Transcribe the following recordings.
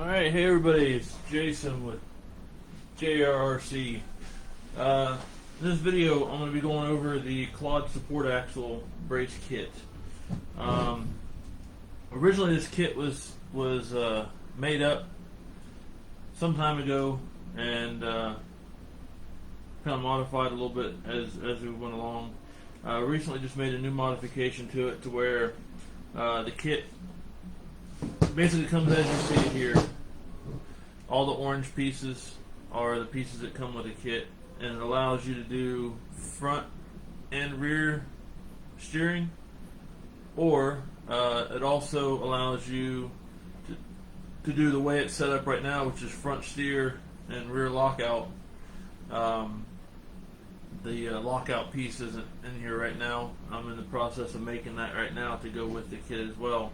Alright, hey everybody, it's Jason with jerrc. In this video, I'm going to be going over the Clod support axle brace kit. Originally, this kit was made up some time ago and kind of modified a little bit as we went along. Recently, just made a new modification to it to where the kit basically comes as you see it here. All the orange pieces are the pieces that come with the kit, and it allows you to do front and rear steering, or it also allows you to do the way it's set up right now, which is front steer and rear lockout. The lockout piece isn't in here right now. I'm in the process of making that right now to go with the kit as well.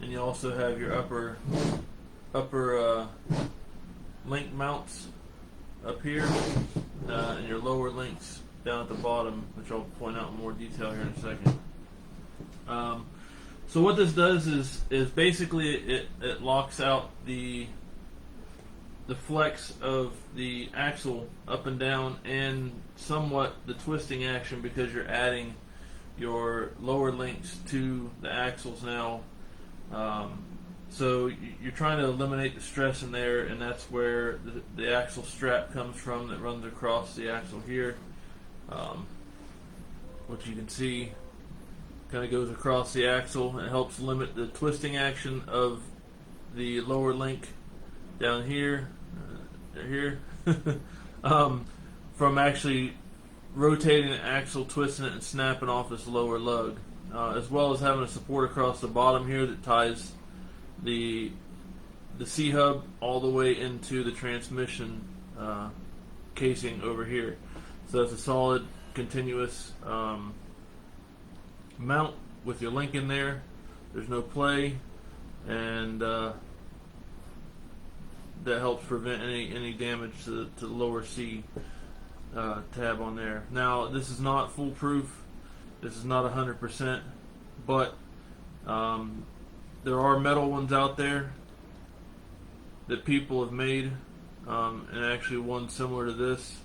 And you also have your upper link mounts up here, and your lower links down at the bottom, which I'll point out in more detail here in a second. So what this does is basically it locks out the flex of the axle up and down, and somewhat the twisting action, because you're adding your lower links to the axles now. So you're trying to eliminate the stress in there, and that's where the axle strap comes from that runs across the axle here, which you can see kind of goes across the axle. It helps limit the twisting action of the lower link down here, from actually rotating the axle, twisting it, and snapping off this lower lug, as well as having a support across the bottom here that ties the C-hub all the way into the transmission casing over here. So it's a solid, continuous mount with your link in there. There's no play, and that helps prevent any damage to the lower C tab on there. Now, this is not foolproof. This is not 100%, but there are metal ones out there that people have made, and actually one similar to this,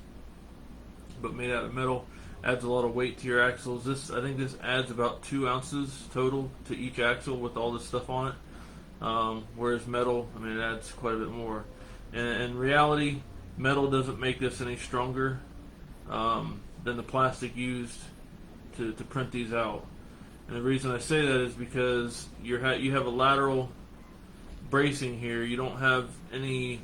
but made out of metal. Adds a lot of weight to your axles. I think this adds about 2 ounces total to each axle with all this stuff on it. Whereas metal, I mean, it adds quite a bit more. And in reality, metal doesn't make this any stronger than the plastic used to print these out. And the reason I say that is because you have a lateral bracing here. You don't have any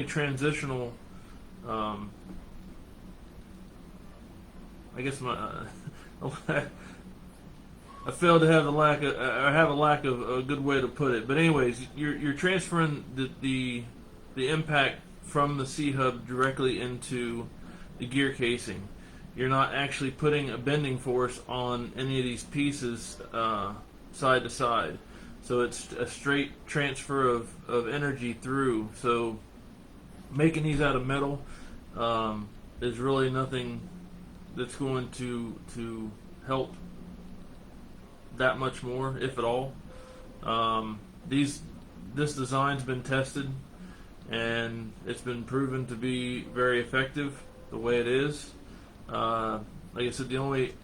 transitional. I guess I failed to have a lack of a good way to put it. But anyways, you're transferring the impact from the C-hub directly into the gear casing. You're not actually putting a bending force on any of these pieces side to side. So it's a straight transfer of energy through. So making these out of metal is really nothing that's going to help that much more, if at all. This design's been tested, and it's been proven to be very effective the way it is. Like I said, the only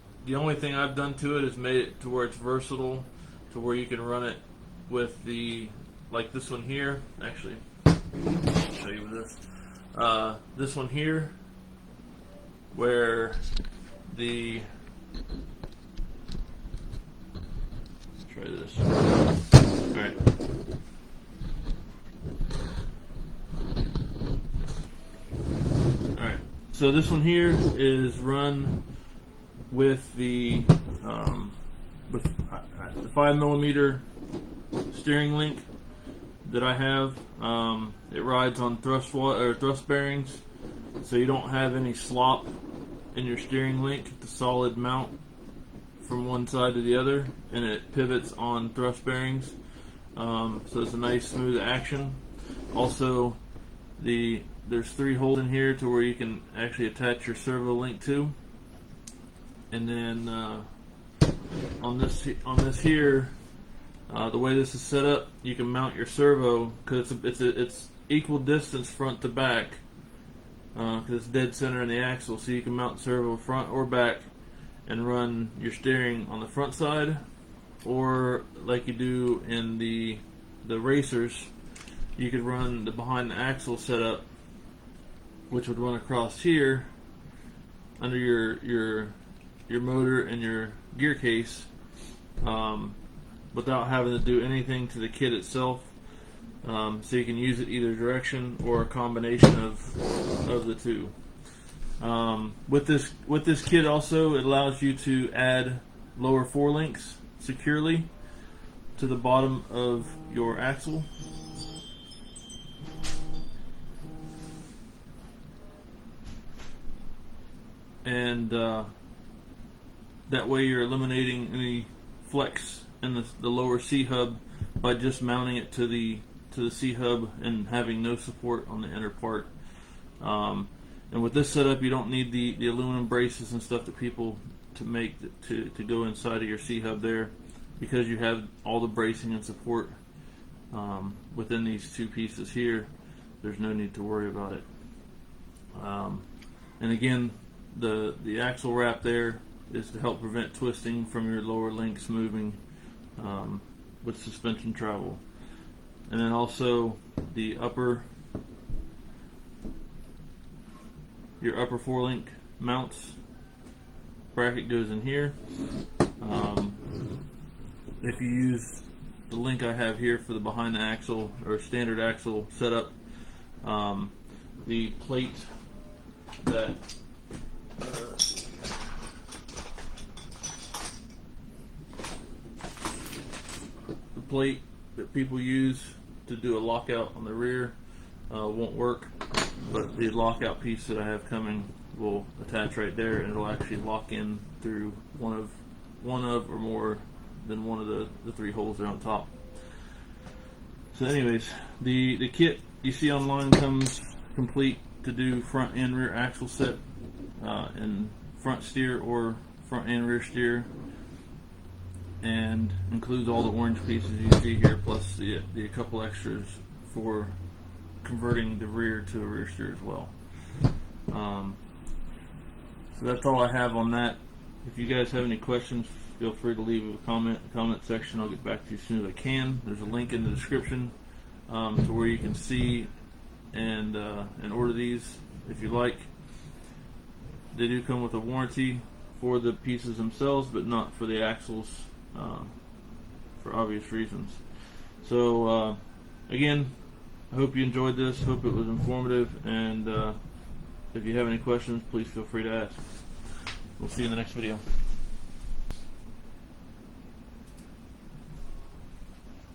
thing I've done to it is made it to where it's versatile, to where you can run it with like this one here. Actually, I'll show you with this. This one here, where try this. All right. So this one here is run with the 5mm steering link that I have. It rides on thrust bearings, so you don't have any slop in your steering link. It's a solid mount from one side to the other, and it pivots on thrust bearings. So it's a nice smooth action. Also, there's 3 holes in here to where you can actually attach your servo link to, and then on this here The way this is set up, you can mount your servo because it's equal distance front to back because it's dead center in the axle, so you can mount servo front or back and run your steering on the front side, or like you do in the racers, you could run the behind the axle setup, which would run across here under your motor and your gear case, without having to do anything to the kit itself. So you can use it either direction or a combination of the two. With this kit also, it allows you to add lower forelinks securely to the bottom of your axle. And that way you're eliminating any flex in the lower C-hub by just mounting it to the C-hub and having no support on the inner part. And with this setup, you don't need the aluminum braces and stuff that people to go inside of your C-hub there, because you have all the bracing and support within these two pieces here. There's no need to worry about it. And again, the axle wrap there is to help prevent twisting from your lower links moving with suspension travel. And then also your upper forelink mounts bracket goes in here. If you use the link I have here for the behind the axle or standard axle setup, the plate that people use to do a lockout on the rear won't work, but the lockout piece that I have coming will attach right there, and it'll actually lock in through one of or more than one of the three holes there on top. So anyways, the kit you see online comes complete to do front and rear axle set, and front steer or front and rear steer, and includes all the orange pieces you see here, plus the couple extras for converting the rear to a rear steer as well. So that's all I have on that. If you guys have any questions, feel free to leave a comment in the comment section. I'll get back to you as soon as I can. There's a link in the description to where you can see and order these if you like. They do come with a warranty for the pieces themselves, but not for the axles, for obvious reasons. So again, I hope you enjoyed this, hope it was informative, and if you have any questions, please feel free to ask. We'll see you in the next video.